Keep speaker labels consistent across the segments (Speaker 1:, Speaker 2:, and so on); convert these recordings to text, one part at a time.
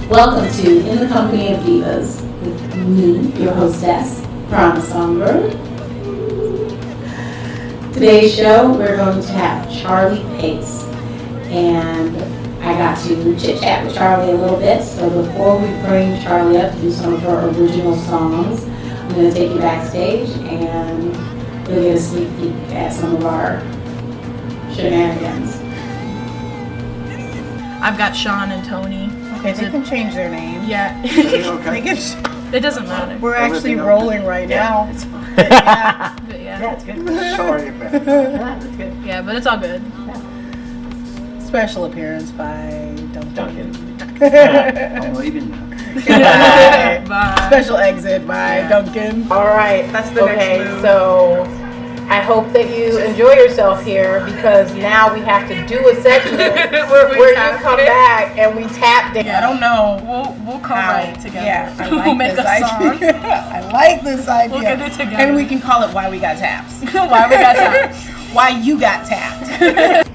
Speaker 1: Welcome to In the Company of Divas with me, your hostess, Promise Songbird. Today's show, we're going to have Charlie Pace, and I got to chit-chat with Charlie a little bit, so before we bring Charlie up to do some of her original songs, I'm going to take you backstage and you'll get a sneak peek at some of our shenanigans.
Speaker 2: I've got Sean and Tony.
Speaker 3: Okay, they can change their name.
Speaker 2: Yeah.
Speaker 3: They can,
Speaker 2: It doesn't matter.
Speaker 3: we're actually rolling right now.
Speaker 2: It's fine.
Speaker 3: Yeah.
Speaker 2: But
Speaker 3: Yeah, it's good.
Speaker 4: Sorry about that.
Speaker 3: That's good.
Speaker 2: Yeah, but it's all good.
Speaker 3: Special appearance by Duncan.
Speaker 4: I'm leaving now.
Speaker 3: Goodbye.
Speaker 2: Bye.
Speaker 3: Special exit by Duncan.
Speaker 5: All right.
Speaker 2: That's the
Speaker 5: Okay,
Speaker 2: next move.
Speaker 5: so I hope that you enjoy yourself here because now we have to do a segment where you come back and we tap dance.
Speaker 3: I don't know.
Speaker 2: We'll co-write together.
Speaker 3: Yeah, I
Speaker 2: We'll
Speaker 3: like
Speaker 2: make
Speaker 3: this
Speaker 2: a song.
Speaker 3: idea. I like this idea.
Speaker 2: We'll get it together.
Speaker 3: And we can call it Why We Got Taps.
Speaker 2: Why we got time?
Speaker 3: Why You Got Tapped.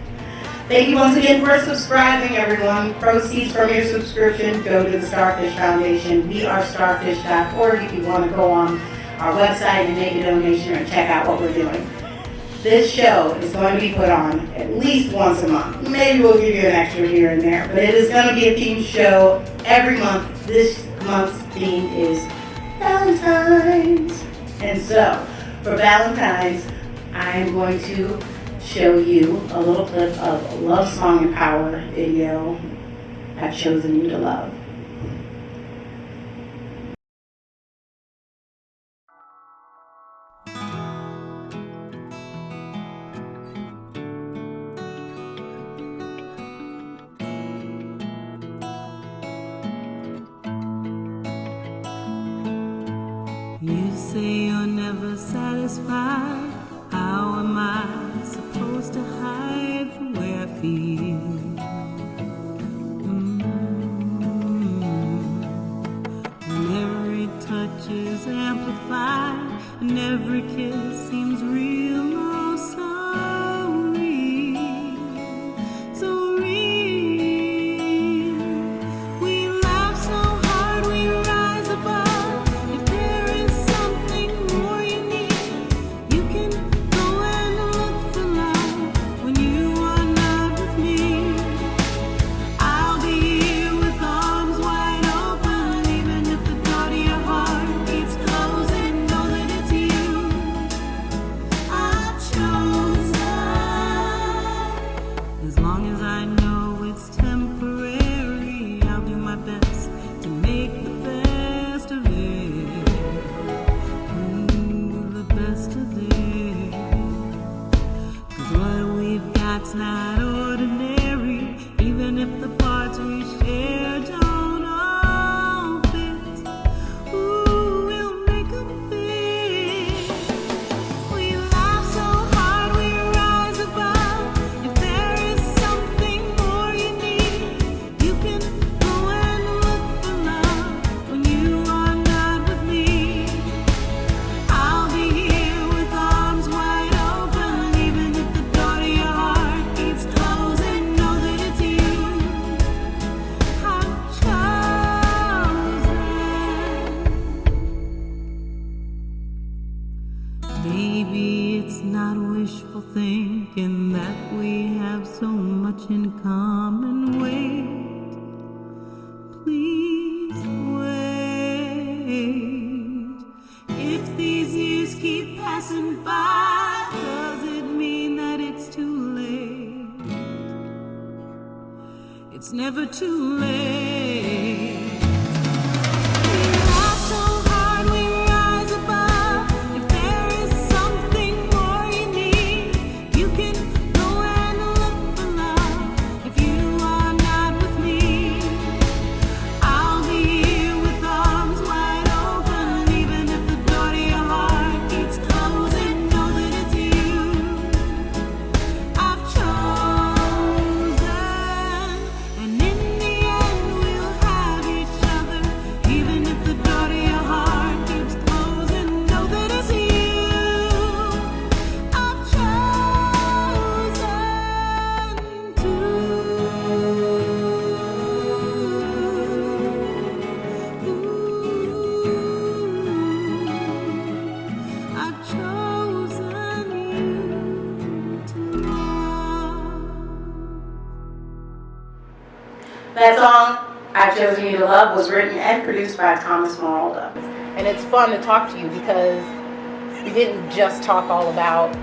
Speaker 1: Thank you once again for subscribing, everyone. Proceeds from your subscription go to the Starfish Foundation. We are starfish.org if you want to go on our website and make a donation or check out what we're doing. This show is going to be put on at least once a month. Maybe we'll give you an extra here and there, but it is going to be a themed show every month. This month's theme is Valentine's. And so, for Valentine's, I am going to show you a little clip of a Love Song and Power video, I've Chosen You to Love.
Speaker 6: You say you're never satisfied. How am I supposed to hide the way I feel? When every touch is amplified and every kiss seems real, oh, so real, so real. We laugh so hard we rise above. If there is something more you need, you can go and look for love when you are not with me. I'll be here with arms wide open, even if the door to your heart keeps closing. Know that it's you I've chosen. As long as I know it's temporary, I'll do my best to make the best of it. The best of it. 'Cause what we've got's not ordinary, even if the parts we share don't all fit. Ooh, we'll make 'em fit. We laugh so hard we rise above. If there is something more you need, you can go and look for love when you are not with me. I'll be here with arms wide open, even if the door to your heart keeps closing. Know that it's you I've chosen. Maybe it's not wishful thinking that we have so much in common. Wait, please wait. If these years keep passing by, does it mean that it's too late? It's never too late. We laugh so hard we rise above. If there is something more you need, you can go and look for love. If you are not with me, I'll be here with arms wide open, even if the door to your heart keeps closing. Know that it's you I've chosen, and in the end we'll have
Speaker 1: That song, I've Chosen You to Love, was written and produced by Thomas Marolda.
Speaker 5: And it's fun to talk to you because we didn't just talk all about,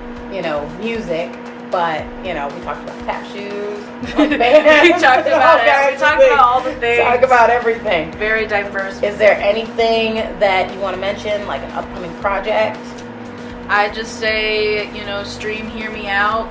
Speaker 5: music, but, we talked about tap shoes, bands,
Speaker 2: We talked about it. We talked about all the things.
Speaker 5: Talk about everything.
Speaker 2: Very diverse.
Speaker 5: Is there anything that you want to mention, like an upcoming project?
Speaker 2: I just say, stream Hear Me Out.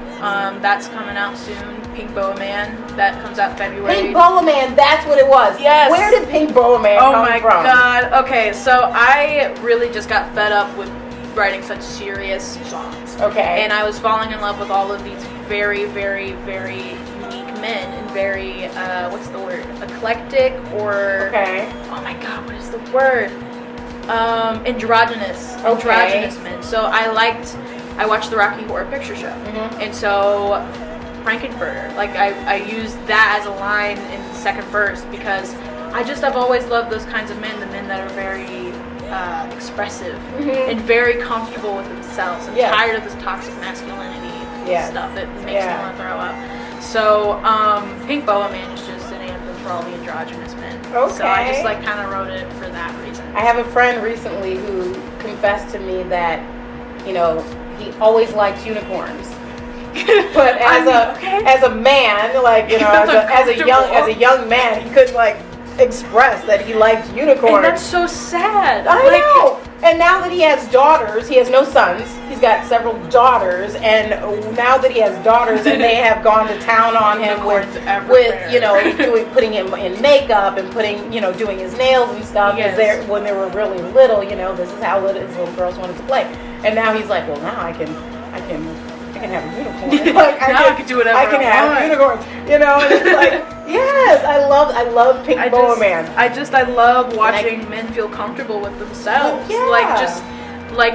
Speaker 2: That's coming out soon. Pink Boa Man. That comes out February.
Speaker 5: Pink Boa Man, that's what it was.
Speaker 2: Yes.
Speaker 5: Where did Pink Boa Man
Speaker 2: Oh
Speaker 5: come
Speaker 2: my
Speaker 5: from?
Speaker 2: god. Okay, so I really just got fed up with writing such serious songs.
Speaker 5: Okay.
Speaker 2: And I was falling in love with all of these very, very, very unique men and very, what's the word? Eclectic or...
Speaker 5: Okay.
Speaker 2: Oh my god, what is the word? Androgynous.
Speaker 5: Okay.
Speaker 2: Androgynous men. So I watched the Rocky Horror Picture Show.
Speaker 5: Mm-hmm.
Speaker 2: And so Frankenfurter, like I used that as a line in the second verse because I've always loved those kinds of men, the men that are very expressive and very comfortable with themselves. I'm tired of this toxic masculinity stuff that makes me want to throw up. So Pink Boa Man is just an anthem for all the androgynous men.
Speaker 5: Okay.
Speaker 2: So I just kind of wrote it for that reason.
Speaker 5: I have a friend recently who confessed to me that, he always liked unicorns. But as a man, as a young man, he couldn't express that he liked unicorns.
Speaker 2: And that's so sad.
Speaker 5: I know. And now that he has daughters, he has no sons. He's got several daughters, and now that he has daughters, and they have gone to town on him with putting him in makeup and doing his nails and stuff.
Speaker 2: Yes.
Speaker 5: When they were really little, this is how his little girls wanted to play. And now he's like, well, now I can have a unicorn. I
Speaker 2: can do whatever
Speaker 5: I can have unicorns. And it's like, yes, I love Pink Boa Man.
Speaker 2: I love watching men feel comfortable with themselves.
Speaker 5: Yeah.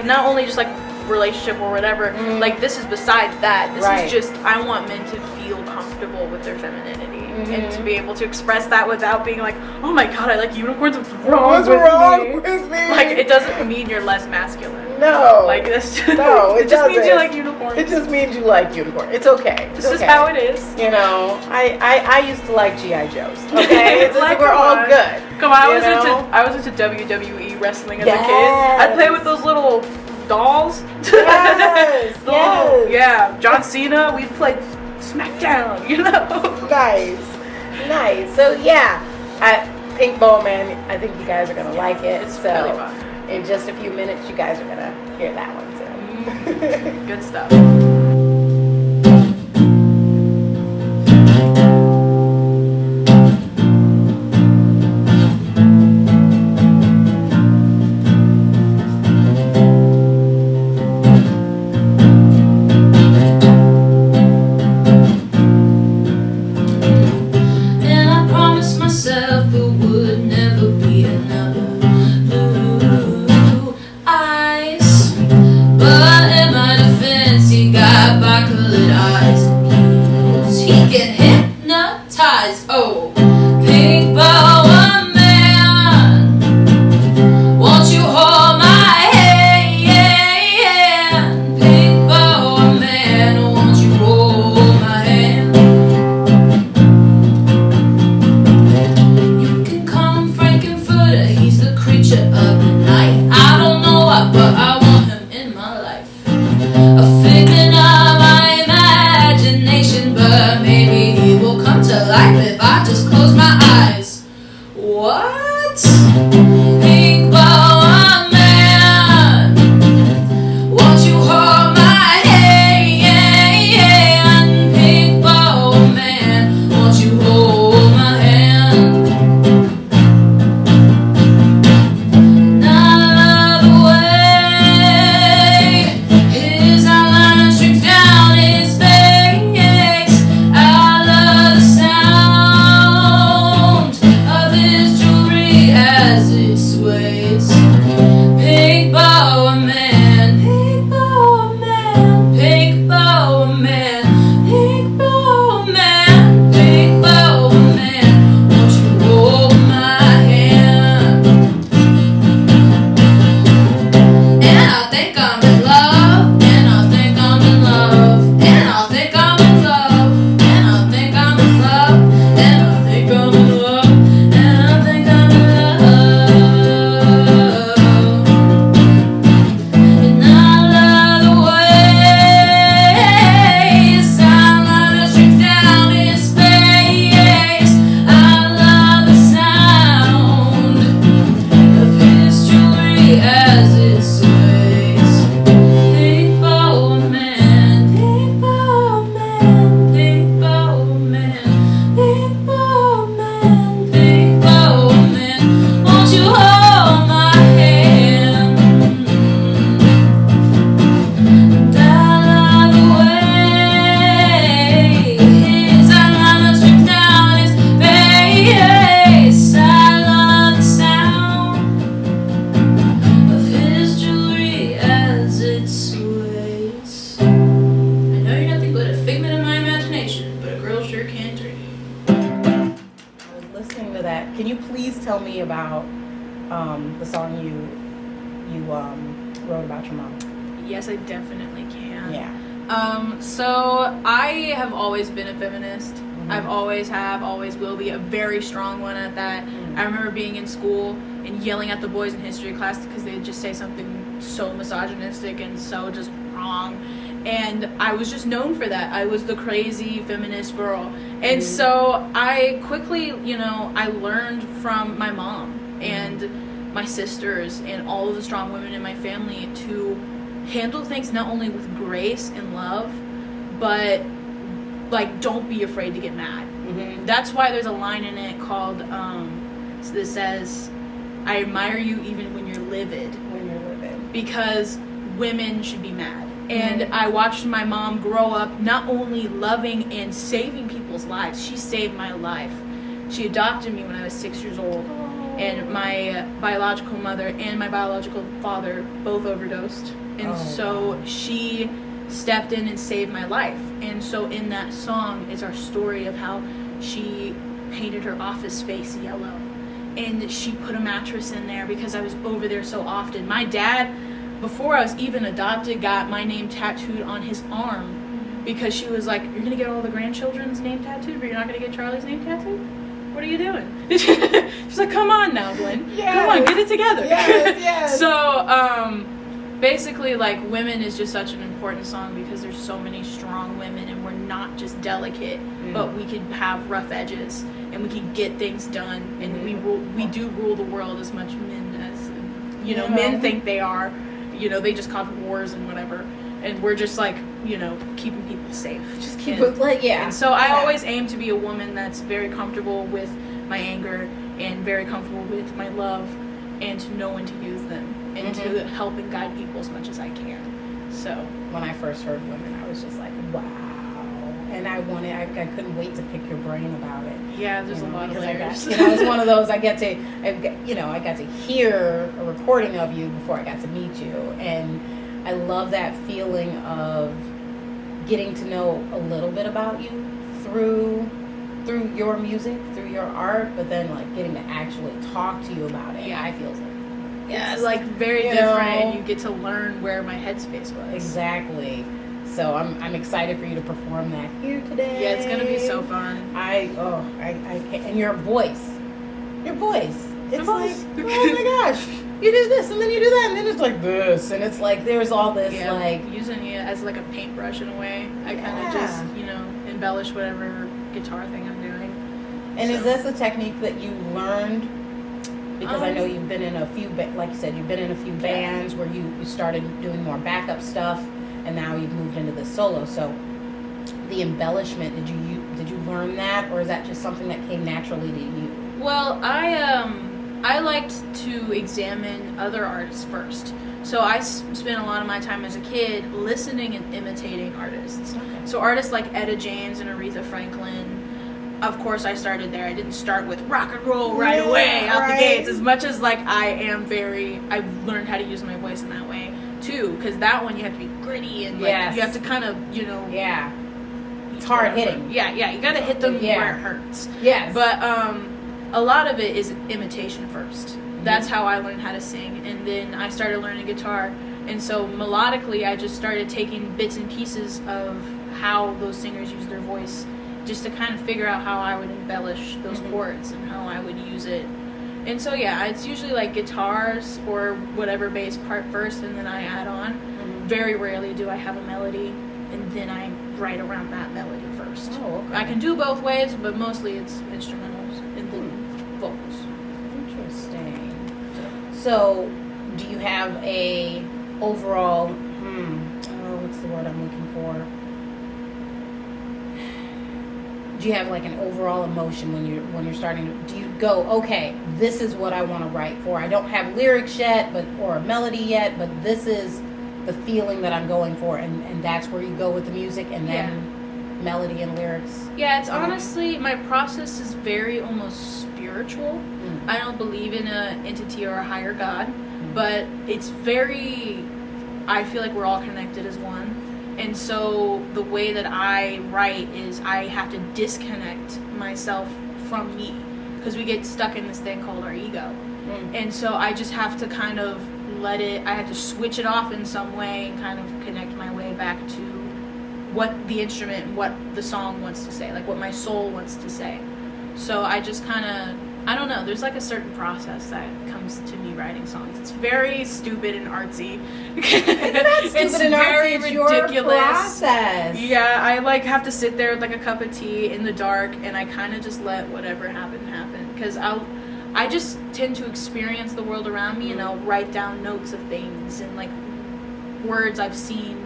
Speaker 2: Not only just relationship or whatever. This is besides that. This is just I want men to feel comfortable with their femininity and to be able to express that without being like, oh my god, I like unicorns. What's wrong with me? It doesn't mean you're less masculine.
Speaker 5: No.
Speaker 2: This just,
Speaker 5: no,
Speaker 2: it just means you like unicorns.
Speaker 5: It just means you like unicorns. It's okay.
Speaker 2: This is how it is.
Speaker 5: I used to like G.I. Joes. Okay, we're all good.
Speaker 2: Come on, I was into WWE wrestling as a kid. I'd play with those little dolls.
Speaker 5: Yes.
Speaker 2: Yeah, John Cena. We'd play SmackDown.
Speaker 5: Nice. So yeah, Pink Boa Man. I think you guys are gonna like it.
Speaker 2: It's really fun.
Speaker 5: In just a few minutes, you guys are gonna hear that one too.
Speaker 2: Good stuff.
Speaker 6: And I promised myself there would never be another blue eyes. But in my defense, he got bi-colored eyes. He can hypnotize. Oh, pink boa man, won't you hold my hand? Pink boa man, won't you hold my hand? You can call him Frankenfurter, he's the creature of the night. I don't know why, but I want him in my life. A figment of my imagination, but maybe he will come to life if I just close my eyes. What? Pink boa man, won't you hold my hand? Pink boa man, won't you hold my hand? I love the way his eyeliner streaks down his face. I love the sound of his jewelry
Speaker 5: listening to that, can you please tell me about the song you wrote about your mom?
Speaker 2: Yes, I definitely can.
Speaker 5: Yeah.
Speaker 2: So I have always been a feminist. I've always will be, a very strong one at that. I remember being in school and yelling at the boys in history class because they'd just say something so misogynistic and so just wrong. And I was just known for that. I was the crazy feminist girl. And so I quickly, I learned from my mom and my sisters and all of the strong women in my family to handle things not only with grace and love, but don't be afraid to get mad. That's why there's a line in it called that says, I admire you even when you're livid. Because women should be mad. And I watched my mom grow up not only loving and saving people's lives, she saved my life. She adopted me when I was 6 years old. And my biological mother and my biological father both overdosed. And so she stepped in and saved my life. And so in that song is our story of how she painted her office space yellow. And she put a mattress in there because I was over there so often. My dad, before I was even adopted, got my name tattooed on his arm because she was like, you're going to get all the grandchildren's name tattooed, but you're not going to get Charlie's name tattooed? What are you doing? She's like, come on now, Glenn.
Speaker 5: Yes.
Speaker 2: Come on, get it together.
Speaker 5: Yes.
Speaker 2: So, basically, women is just such an important song because there's so many strong women and we're not just delicate, but we can have rough edges and we can get things done and we do rule the world as much men as, men think they are. They just cause wars and whatever. And we're just keeping people safe.
Speaker 5: Just keep it,
Speaker 2: And so I always aim to be a woman that's very comfortable with my anger and very comfortable with my love and to know when to use them and to help and guide people as much as I can. So
Speaker 5: when I first heard Women, I was just like, wow. And I couldn't wait to pick your brain about it.
Speaker 2: Yeah, there's a lot of layers.
Speaker 5: It's one of those, I got to hear a recording of you before I got to meet you. And I love that feeling of getting to know a little bit about you through your music, through your art, but then getting to actually talk to you about it.
Speaker 2: Yeah,
Speaker 5: I feel
Speaker 2: it's very different, and you get to learn where my headspace was.
Speaker 5: Exactly. So I'm excited for you to perform that here today.
Speaker 2: Yeah, it's gonna be so fun.
Speaker 5: I can't, and your voice, it's like, oh my gosh, you do this and then you do that and then it's like this and it's like there's all this
Speaker 2: using it as a paintbrush in a way. I kind of just embellish whatever guitar thing I'm doing.
Speaker 5: And is this a technique that you learned? Because I know you've been in a few, like you said, you've been in a few bands where you started doing more backup stuff, and now you've moved into the solo. So the embellishment, did you learn that, or is that just something that came naturally to you?
Speaker 2: Well, I liked to examine other artists first. So I spent a lot of my time as a kid listening and imitating artists.
Speaker 5: Okay.
Speaker 2: So artists like Etta James and Aretha Franklin. Of course, I started there. I didn't start with rock and roll right away out the gates. As much as I've learned how to use my voice in that way too. Because that one you have to be gritty and you have to kind of
Speaker 5: it's hard hitting.
Speaker 2: Yeah, you got to hit them where it hurts.
Speaker 5: Yes.
Speaker 2: But a lot of it is imitation first. That's how I learned how to sing, and then I started learning guitar. And so melodically, I just started taking bits and pieces of how those singers use their voice, just to kind of figure out how I would embellish those chords and how I would use it. And so it's usually guitars or whatever bass part first, and then I add on. Very rarely do I have a melody, and then I write around that melody first.
Speaker 5: Oh, okay.
Speaker 2: I can do both ways, but mostly it's instrumentals and then vocals.
Speaker 5: Interesting. So, do you have a overall, what's the word I'm looking for? Do you have an overall emotion when you're starting to, do you go, okay, this is what I want to write for. I don't have lyrics yet, or a melody yet, but this is the feeling that I'm going for, and that's where you go with the music, and then melody and lyrics.
Speaker 2: Yeah, it's honestly, my process is very almost spiritual. I don't believe in an entity or a higher God, but it's very, I feel like we're all connected as one. And so the way that I write is I have to disconnect myself from me. because we get stuck in this thing called our ego. And so I just have to kind of I have to switch it off in some way and kind of connect my way back to what the instrument, what the song wants to say, like what my soul wants to say. So I just kind of, I don't know, there's like a certain process that comes to me writing songs. It's very stupid and artsy.
Speaker 5: It's very ridiculous. Your process.
Speaker 2: Yeah, I like have to sit there with like a cup of tea in the dark, and I kind of just let whatever happen, because I just tend to experience the world around me, and I'll write down notes of things and like words I've seen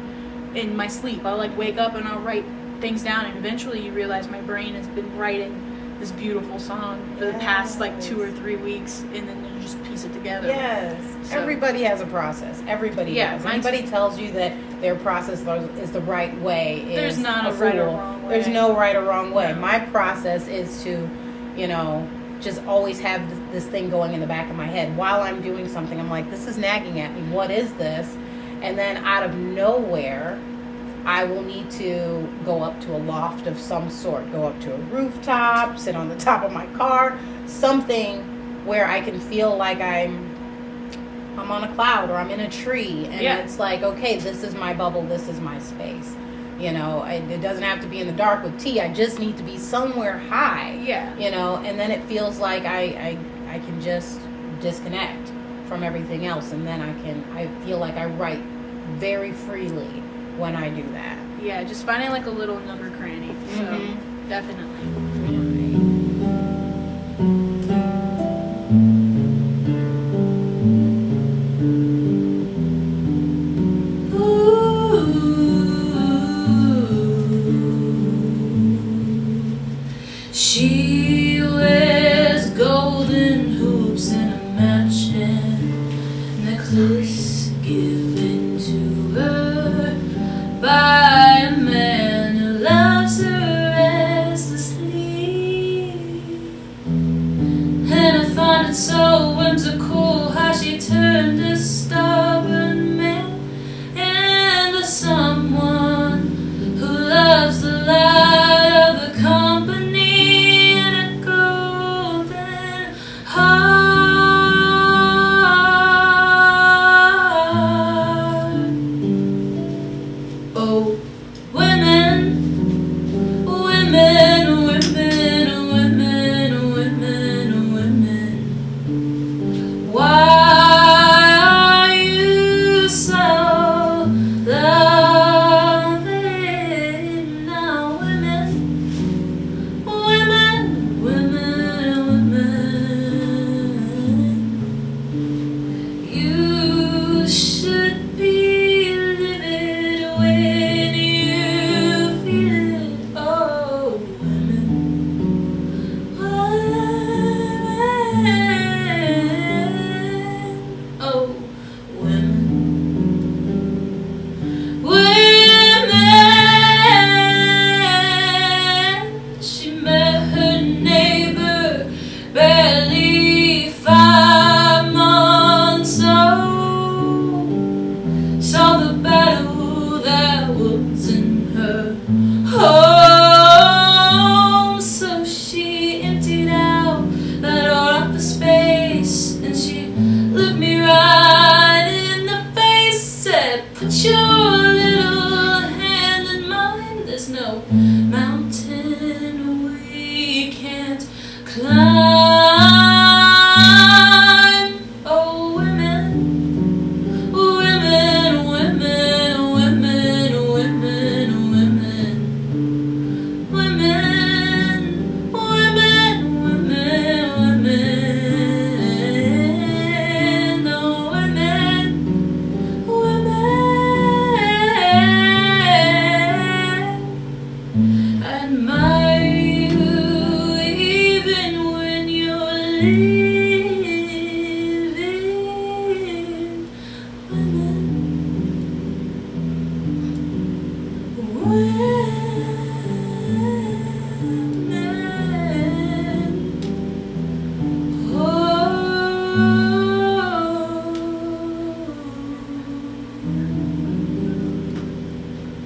Speaker 2: in my sleep. I'll like wake up and I'll write things down, and eventually you realize my brain has been writing this beautiful song for the past like 2 or 3 weeks, and then you just piece it together.
Speaker 5: Yes.
Speaker 2: So.
Speaker 5: Everybody has a process. Everybody does. Anybody tells you that their process is the right way.
Speaker 2: There's not a right or wrong way.
Speaker 5: There's no right or wrong way.
Speaker 2: No.
Speaker 5: My process is to, just always have this thing going in the back of my head. While I'm doing something, I'm like, this is nagging at me. What is this? And then out of nowhere, I will need to go up to a loft of some sort, go up to a rooftop, sit on the top of my car, something where I can feel like I'm on a cloud or I'm in a tree, and it's like, okay, this is my bubble, this is my space. It doesn't have to be in the dark with tea. I just need to be somewhere high. Yeah. And then it feels like I can just disconnect from everything else, and then I feel like I write very freely when I do that.
Speaker 2: Yeah, just finding like a little nook or cranny. So definitely.
Speaker 6: She wears golden hoops and a matching necklace given to her by a man who loves her restlessly. And I find it so whimsical how she turned a stubborn man into someone who loves the light of the company.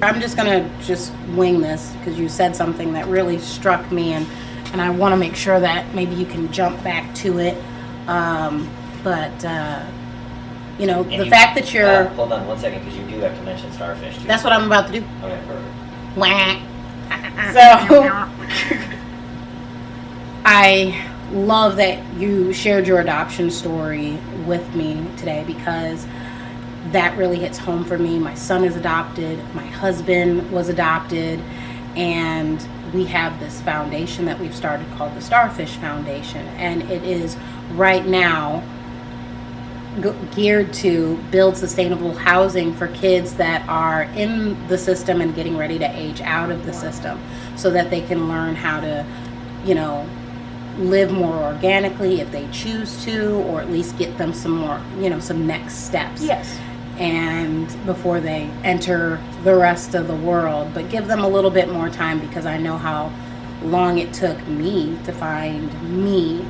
Speaker 6: I'm just gonna wing this because you said something that really struck me, and
Speaker 5: and I want to make sure that maybe you can jump back to it. You know,
Speaker 7: And
Speaker 5: the
Speaker 7: you-
Speaker 5: fact that you're...
Speaker 7: Hold on 1 second, because you do have to mention Starfish too.
Speaker 5: That's what I'm about to do.
Speaker 7: Okay, perfect.
Speaker 5: Wah. So, I love that you shared your adoption story with me today, because that really hits home for me. My son is adopted, my husband was adopted, and we have this foundation that we've started called the Starfish Foundation, and it is right now geared to build sustainable housing for kids that are in the system and getting ready to age out of the system, so that they can learn how to, you know, live more organically if they choose to, or at least get them some more, you know, some next steps.
Speaker 2: Yes.
Speaker 5: And before they enter the rest of the world, but give them a little bit more time, because I know how long it took me to find me.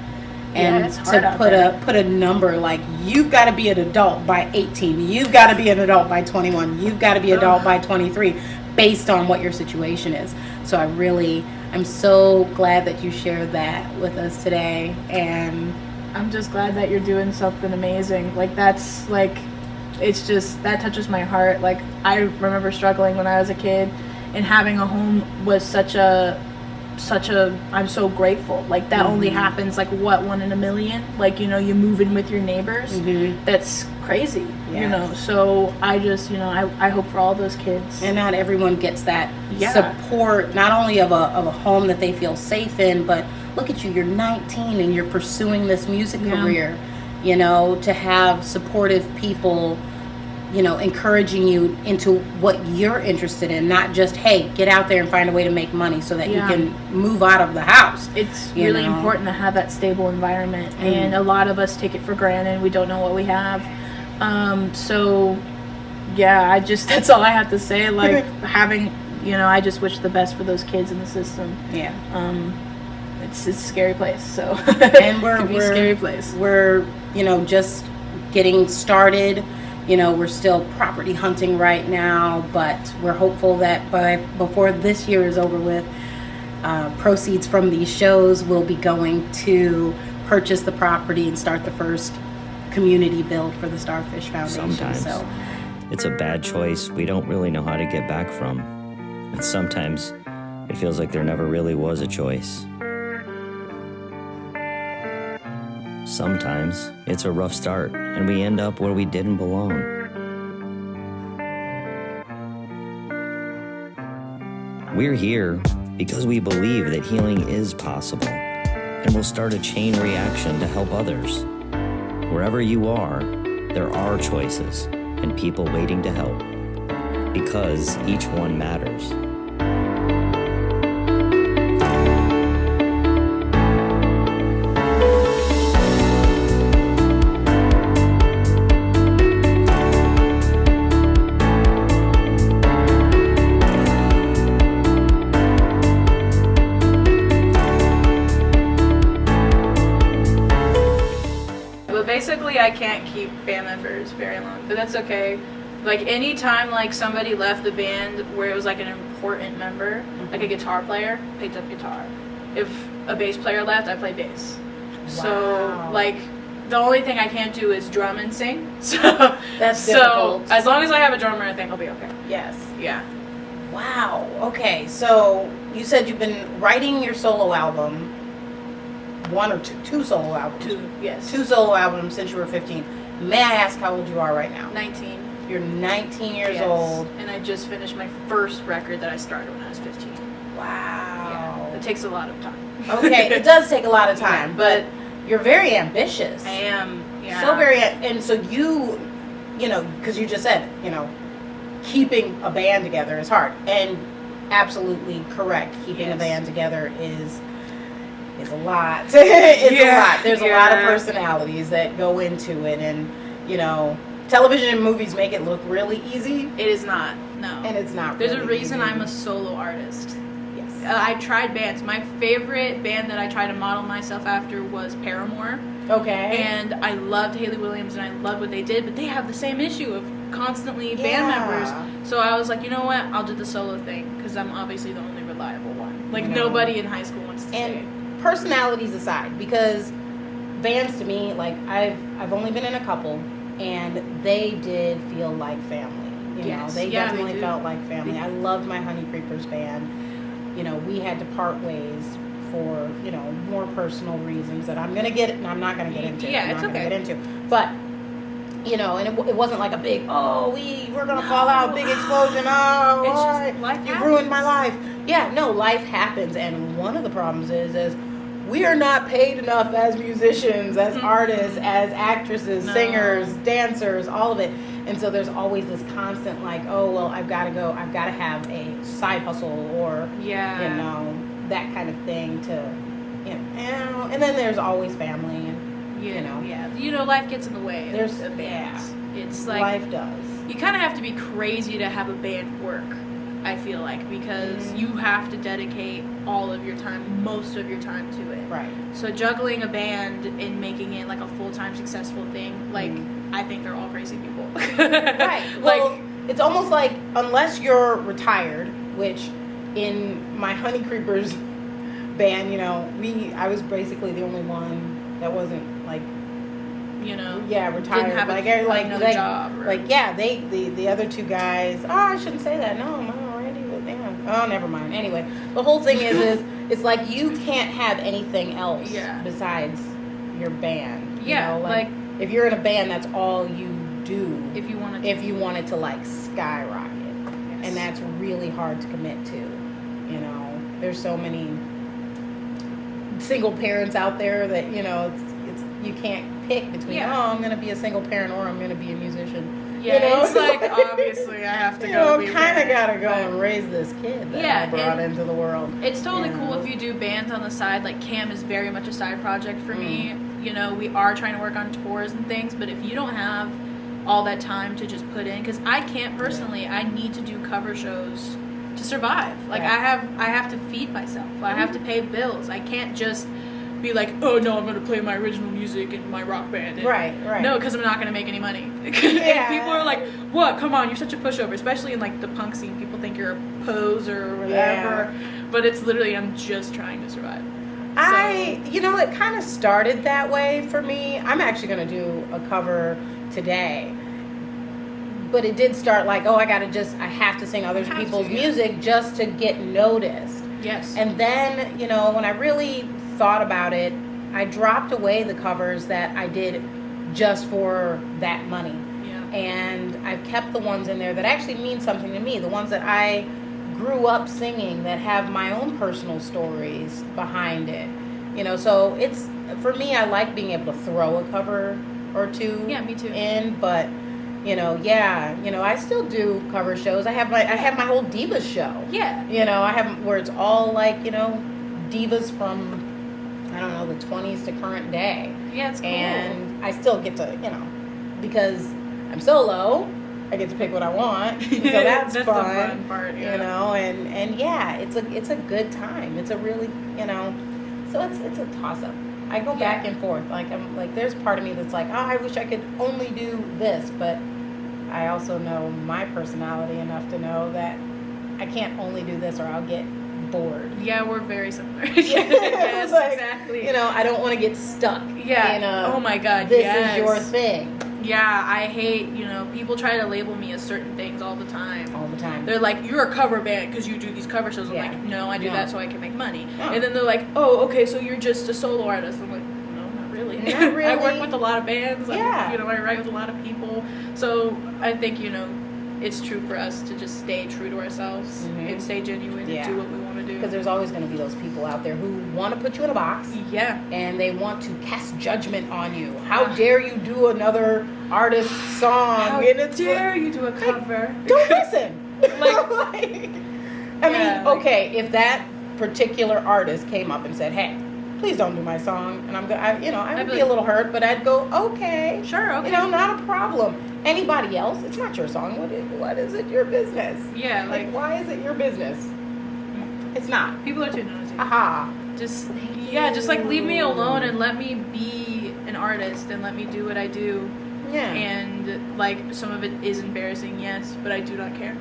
Speaker 5: And
Speaker 2: it's hard
Speaker 5: to
Speaker 2: out there.
Speaker 5: put a number, like, you've got to be an adult by 18, you've got to be an adult by 21, you've got to be adult by 23, based on what your situation is. So I'm so glad that you shared that with us today, and
Speaker 2: I'm just glad that you're doing something amazing. Like, that's like, it's just, that touches my heart. Like, I remember struggling when I was a kid, and having a home was such a I'm so grateful. Like, that only happens like, what, 1 in a million? Like, you know, you move in with your neighbors. That's crazy. You know, so I just, you know, I hope for all those kids.
Speaker 5: and not everyone gets that support, not only of a home that they feel safe in, but look at you, you're 19 and you're pursuing this music career. You know, to have supportive people, you know, encouraging you into what you're interested in, not just, hey, get out there and find a way to make money so that you can move out of the house.
Speaker 2: It's
Speaker 5: you
Speaker 2: really
Speaker 5: know?
Speaker 2: important to have that stable environment, and a lot of us take it for granted. We don't know what we have. So yeah, that's all I have to say. Like, having, you know, I just wish the best for those kids in the system.
Speaker 5: Yeah.
Speaker 2: It's a scary place, so
Speaker 5: And
Speaker 2: it can be a scary place.
Speaker 5: We're, you know, just getting started. You know, we're still property hunting right now, but we're hopeful that before this year is over with, proceeds from these shows will be going to purchase the property and start the first community build for the Starfish Foundation.
Speaker 8: Sometimes
Speaker 5: So
Speaker 8: it's a bad choice we don't really know how to get back from. And sometimes it feels like there never really was a choice. Sometimes it's a rough start and we end up where we didn't belong. We're here because we believe that healing is possible, and we'll start a chain reaction to help others. Wherever you are, there are choices and people waiting to help, because each one matters.
Speaker 2: Basically, I can't keep band members very long, but that's okay. Like, anytime like somebody left the band where it was like an important member, like a guitar player, picked up guitar. If a bass player left, I play bass. So like, the only thing I can't do is drum and sing. So
Speaker 5: that's
Speaker 2: so
Speaker 5: difficult.
Speaker 2: as long as I have a drummer, I think I'll be okay.
Speaker 5: Yes.
Speaker 2: Yeah.
Speaker 5: Wow. Okay. So you said you've been writing your solo album, one or two solo albums. Two solo albums since you were 15. May I ask how old you are right now?
Speaker 2: 19.
Speaker 5: You're 19 years
Speaker 2: Yes.
Speaker 5: old.
Speaker 2: And I just finished my first record that I started when I was 15.
Speaker 5: Wow.
Speaker 2: Yeah. It takes a lot of time.
Speaker 5: Okay, it does take a lot of time,
Speaker 2: Yeah,
Speaker 5: but you're very ambitious.
Speaker 2: I am. Yeah.
Speaker 5: So very, and so you know, because you just said, you know, keeping a band together is hard, and absolutely correct. Keeping a band together is a lot. It's a lot. There's a lot of personalities that go into it, and you know, television and movies make it look really easy.
Speaker 2: It is not. No.
Speaker 5: And it's not.
Speaker 2: There's
Speaker 5: really
Speaker 2: a reason
Speaker 5: easy.
Speaker 2: I'm a solo artist.
Speaker 5: Yes.
Speaker 2: I tried bands. My favorite band that I tried to model myself after was Paramore.
Speaker 5: Okay.
Speaker 2: And I loved Hayley Williams and I loved what they did, but they have the same issue of constantly band members. So I was like, you know what? I'll do the solo thing because I'm obviously the only reliable one. Like, nobody in high school wants to stay.
Speaker 5: personalities aside, because bands to me, like I've only been in a couple, and they did feel like family. You know, they definitely felt like family. I loved my Honey Creepers band. You know, we had to part ways for, you know, more personal reasons that I'm not gonna get into.
Speaker 2: Yeah, it's okay.
Speaker 5: Get into. But, you know, and it wasn't like a big, we're gonna fall out, big explosion. Oh,
Speaker 2: it's just life
Speaker 5: you
Speaker 2: happens.
Speaker 5: ruined my life. Yeah, no, life happens, and one of the problems is we are not paid enough as musicians, as artists, as actresses, singers, dancers, all of it. And so there's always this constant like, oh, well, I've got to have a side hustle or, you know, that kind of thing to, you know, and then there's always family and, you know.
Speaker 2: Yeah, you know, life gets in the way.
Speaker 5: There's
Speaker 2: of bands. It's like
Speaker 5: life does.
Speaker 2: You kind of have to be crazy to have a band work, I feel like, because you have to dedicate all of your time, most of your time to it.
Speaker 5: Right.
Speaker 2: So juggling a band and making it like a full-time successful thing, like, I think they're all crazy people.
Speaker 5: Right. Well, it's almost like, unless you're retired, which in my Honey Creepers band, you know, I was basically the only one that wasn't like,
Speaker 2: you know,
Speaker 5: retired.
Speaker 2: Didn't have another job. Or...
Speaker 5: Like, yeah, the other two guys. Oh, I shouldn't say that. No, Randy was there. Oh, never mind. Anyway, the whole thing is it's like you can't have anything else besides your band. You know? Like if you're in a band, that's all you do. If you want it to like skyrocket, and that's really hard to commit to. You know, there's so many single parents out there that, you know, it's you can't pick between I'm going to be a single parent or I'm going to be a musician.
Speaker 2: Yeah, you know? It's like obviously I have to go. You
Speaker 5: kind of got to go and raise this kid that I brought into the world.
Speaker 2: It's totally cool if you do bands on the side. Like Cam is very much a side project for me. You know, we are trying to work on tours and things, but if you don't have all that time to just put in, because I can't personally, I need to do cover shows to survive. Like I have to feed myself. I have to pay bills. I can't just be like, oh no, I'm going to play my original music in my rock band. And
Speaker 5: right.
Speaker 2: No, because I'm not going to make any money. And people are like, what? Come on, you're such a pushover. Especially in like the punk scene, people think you're a poser or whatever. But it's literally, I'm just trying to survive.
Speaker 5: You know, it kind of started that way for me. I'm actually going to do a cover today. But it did start like, I have to sing other people's music just to get noticed.
Speaker 2: Yes.
Speaker 5: And then, you know, when I really thought about it, I dropped away the covers that I did just for that money.
Speaker 2: Yeah.
Speaker 5: And I've kept the ones in there that actually mean something to me, the ones that I grew up singing, that have my own personal stories behind it. You know, so it's, for me, I like being able to throw a cover or two
Speaker 2: me too.
Speaker 5: in, but you know, I still do cover shows. I have my whole Divas show.
Speaker 2: Yeah.
Speaker 5: You know, I have where it's all like, you know, divas from, I don't know, the 20s to current day.
Speaker 2: Yeah, it's cool.
Speaker 5: And I still get to, you know, because I'm solo, I get to pick what I want. So that's fun.
Speaker 2: The fun part,
Speaker 5: you know, and yeah, it's a good time. It's a really, you know, so it's a toss up. I go back and forth. Like I'm like, there's part of me that's like, I wish I could only do this, but I also know my personality enough to know that I can't only do this or I'll get bored.
Speaker 2: Yeah, we're very similar. Yes,
Speaker 5: like,
Speaker 2: exactly.
Speaker 5: You know, I don't want to get stuck.
Speaker 2: Yeah.
Speaker 5: In a,
Speaker 2: oh my God.
Speaker 5: This is your thing.
Speaker 2: Yeah, I hate, you know, people try to label me as certain things all the time.
Speaker 5: All the time.
Speaker 2: They're like, you're a cover band because you do these cover shows. I'm like, no, I do that so I can make money.
Speaker 5: No.
Speaker 2: And then they're like, oh, okay, so you're just a solo artist. I'm like, no, not really.
Speaker 5: Not really.
Speaker 2: I work with a lot of bands.
Speaker 5: Yeah.
Speaker 2: You know, I write with a lot of people. So I think, you know, it's true for us to just stay true to ourselves and stay genuine and do what we want to do.
Speaker 5: Because there's always going to be those people out there who want to put you in a box.
Speaker 2: Yeah.
Speaker 5: And they want to cast judgment on you. How dare you do another artist's song?
Speaker 2: How dare you do a cover?
Speaker 5: Don't listen. I mean, okay, if that particular artist came up and said, hey, please don't do my song, and I would be a little hurt, but I'd go, okay.
Speaker 2: Sure, okay.
Speaker 5: You know, not a problem. Anybody else, it's not your song. What is it your business?
Speaker 2: Yeah,
Speaker 5: like why is it your business? It's not.
Speaker 2: People are too nosy.
Speaker 5: Aha.
Speaker 2: Just like leave me alone and let me be an artist and let me do what I do.
Speaker 5: Yeah.
Speaker 2: And like some of it is embarrassing, yes, but I do not care.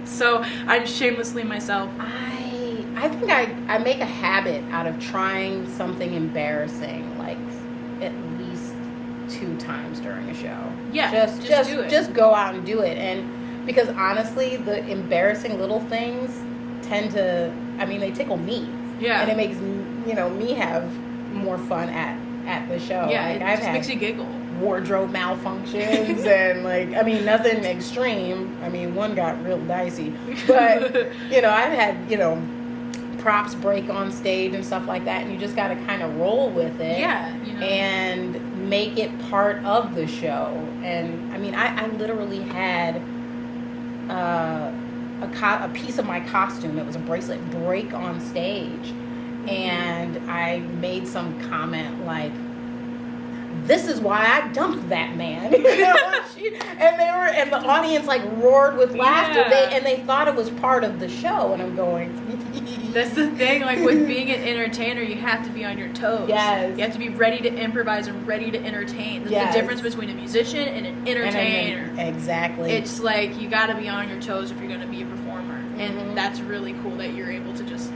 Speaker 2: So I'm shamelessly myself.
Speaker 5: I I think I make a habit out of trying something embarrassing, like at least 2 times during a show.
Speaker 2: Yeah,
Speaker 5: just
Speaker 2: do it.
Speaker 5: Just go out and do it. And because honestly, the embarrassing little things tend to, they tickle me.
Speaker 2: Yeah.
Speaker 5: And it makes, me have more fun at the show.
Speaker 2: Yeah,
Speaker 5: like,
Speaker 2: it
Speaker 5: I've
Speaker 2: just
Speaker 5: had
Speaker 2: makes you giggle.
Speaker 5: wardrobe malfunctions and nothing extreme. One got real dicey. But, I've had, props break on stage and stuff like that, and you just got to kind of roll with it.
Speaker 2: Yeah.
Speaker 5: And make it part of the show. And, I literally had a piece of my costume, it was a bracelet, break on stage. And I made some comment like, "This is why I dumped that man." And the audience like roared with laughter.
Speaker 2: Yeah.
Speaker 5: They thought it was part of the show, and I'm going.
Speaker 2: That's the thing. Like with being an entertainer, you have to be on your toes.
Speaker 5: Yes.
Speaker 2: You have to be ready to improvise and ready to entertain. There's
Speaker 5: Yes.
Speaker 2: a difference between a musician and an entertainer.
Speaker 5: Exactly.
Speaker 2: It's like you got to be on your toes if you're going to be a performer, and that's really cool that you're able to just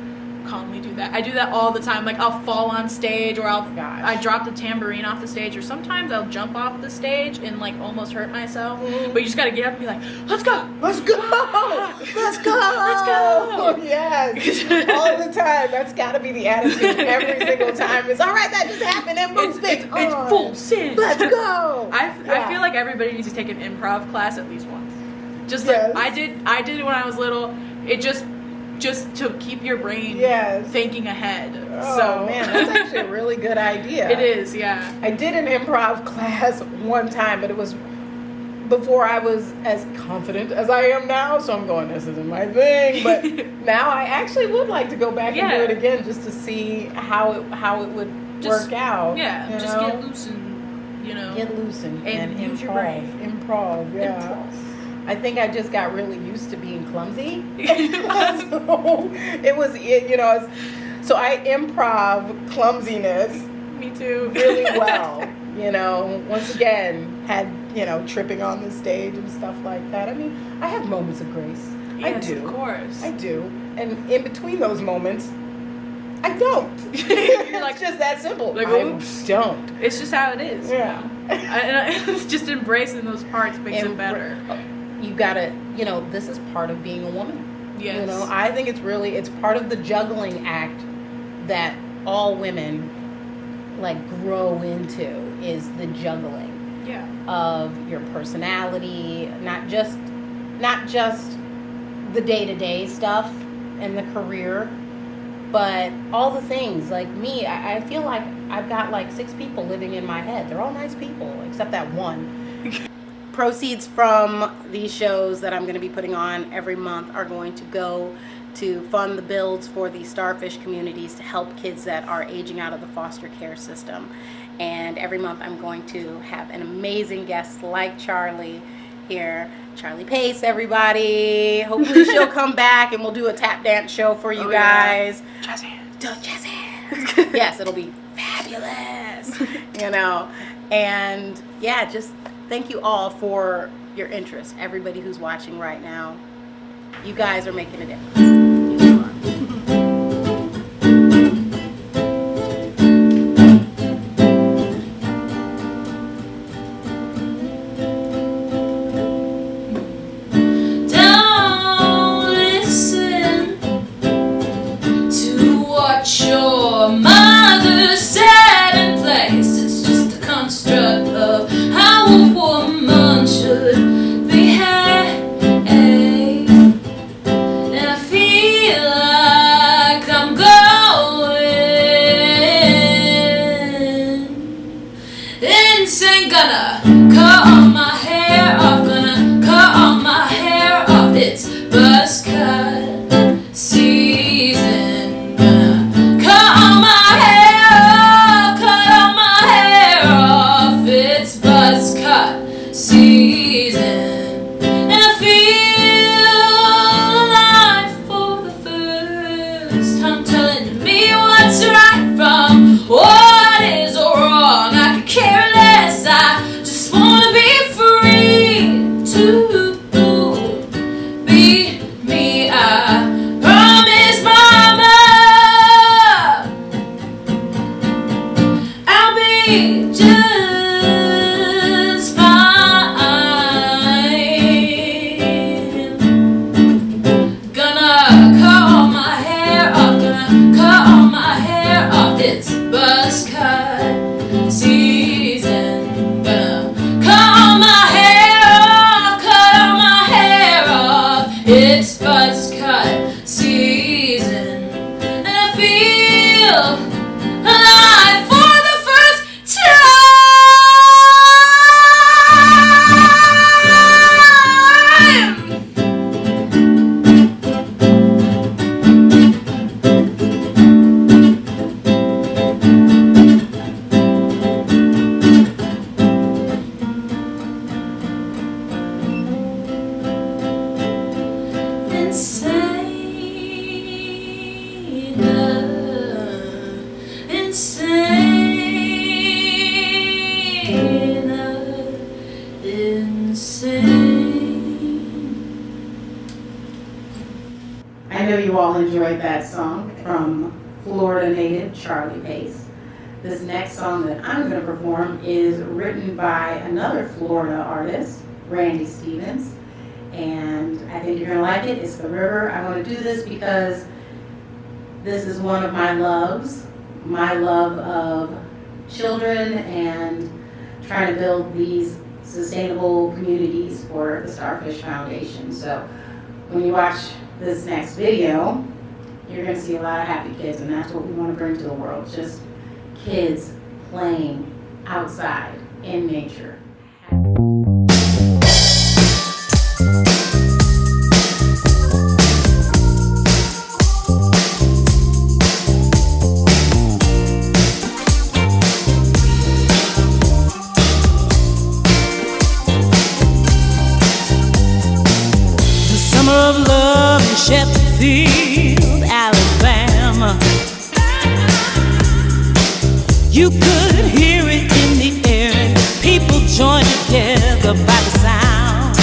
Speaker 2: calmly do that. I do that all the time. Like I'll fall on stage, or I drop the tambourine off the stage, or sometimes I'll jump off the stage and like almost hurt myself. But you just gotta get up and be like, "Let's go,
Speaker 5: let's go, let's go, let's go." Yes, all the time. That's gotta be the attitude every single time. It's all right. That just happened. And
Speaker 2: it's full sin.
Speaker 5: Let's go.
Speaker 2: I feel like everybody needs to take an improv class at least once. Just
Speaker 5: Yes.
Speaker 2: like I did when I was little. It just to keep your brain thinking ahead.
Speaker 5: Oh,
Speaker 2: so
Speaker 5: man, that's actually a really good idea.
Speaker 2: It is, yeah.
Speaker 5: I did an improv class one time, but it was before I was as confident as I am now, so I'm going, this isn't my thing. But now I actually would like to go back and do it again just to see how it would work out.
Speaker 2: Yeah,
Speaker 5: you
Speaker 2: just
Speaker 5: know?
Speaker 2: get loose and,
Speaker 5: Get loose and
Speaker 2: use
Speaker 5: improv.
Speaker 2: your brain.
Speaker 5: Improv, yeah.
Speaker 2: Improv.
Speaker 5: I think I just got really used to being clumsy. So it was, so I improv clumsiness.
Speaker 2: Me too.
Speaker 5: Really well. Once again, had, tripping on the stage and stuff like that. I have moments of grace.
Speaker 2: Yes,
Speaker 5: I do.
Speaker 2: Of course.
Speaker 5: I do. And in between those moments, I don't.
Speaker 2: You're like,
Speaker 5: it's just that simple.
Speaker 2: Like,
Speaker 5: oops. I don't.
Speaker 2: It's just how it is.
Speaker 5: Yeah.
Speaker 2: And just embracing those parts makes it better.
Speaker 5: You gotta, this is part of being a woman.
Speaker 2: Yes.
Speaker 5: I think it's part of the juggling act that all women grow into is the juggling of your personality, not just the day-to-day stuff and the career, but all the things. Like me, I feel like I've got 6 people living in my head. They're all nice people except that one. Proceeds from these shows that I'm going to be putting on every month are going to go to fund the builds for the starfish communities to help kids that are aging out of the foster care system. And every month I'm going to have an amazing guest like Charlie here. Charlie Pace, everybody. Hopefully she'll come back and we'll do a tap dance show for you guys.
Speaker 2: Jazz hands.
Speaker 5: Jazz hands. Yes, it'll be fabulous. And yeah, just thank you all for your interest. Everybody who's watching right now, you guys are making a difference. You are.
Speaker 6: Don't listen to what your mother said in place. It's just a construct of how a woman should behave. And I feel like I'm going insane. Gonna cut all my hair off. Gonna cut all my hair off. It's buzz cut season. Gonna cut all my hair off. Cut all my hair off. It's buzz cut season. And I feel alive for the first time, telling me what's right from what is wrong. I could care less. I just want just fine. Gonna cut all my hair off, it's buzz cut season. Gonna cut all my hair off, it's buzz cut season. And I feel alive for the first
Speaker 1: I know you all enjoyed that song from Florida native Charlie Pace. This next song that I'm going to perform is written by another Florida artist, Randy Stevens, and I think you're going to like it. It's The River. I want to do this because this is one of my loves, my love of children and trying to build these sustainable communities for the Starfish Foundation. So when you watch this next video, you're going to see a lot of happy kids, and that's what we want to bring to the world. Just kids playing outside in nature.
Speaker 6: of love in Sheffield, Alabama. You could hear it in the air, and people joined together by the sound.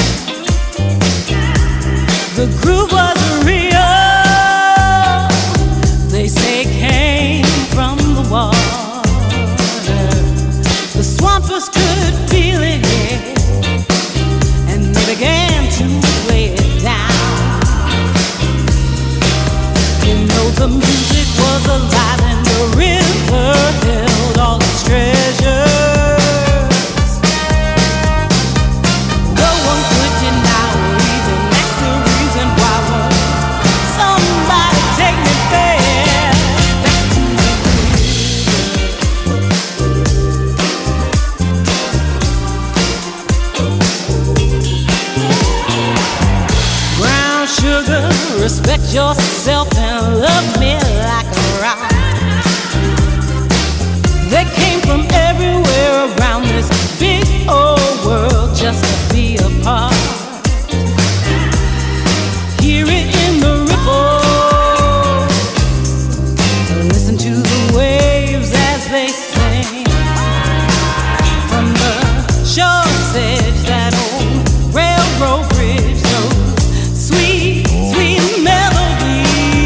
Speaker 6: The groove was real. They say it came from the water. The swampers could feel it, yeah, and they began to play it down. You know the music was alive and the river held all its treasures. No one could deny or even ask the reason why. Won't somebody take me there, back to the river. Brown sugar, respect yourself and love me like a rock. They came from everywhere around this big old world just to be a part. Hear it in the ripples, listen to the waves as they sing. From the shore's edge, that old railroad bridge, those sweet, sweet melodies.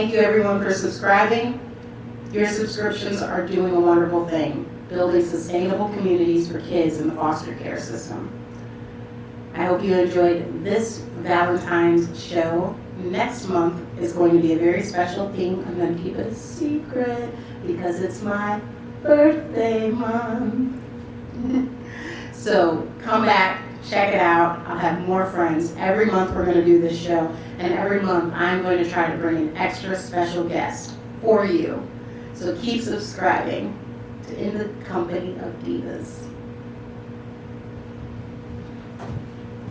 Speaker 1: Thank you everyone for subscribing. Your subscriptions are doing a wonderful thing, building sustainable communities for kids in the foster care system. I hope you enjoyed this Valentine's show. Next month is going to be a very special theme. I'm going to keep it a secret because it's my birthday month. So come back, check it out. I'll have more friends. Every month we're going to do this show, and every month I'm going to try to bring an extra special guest for you. So keep subscribing to In the Company of Divas.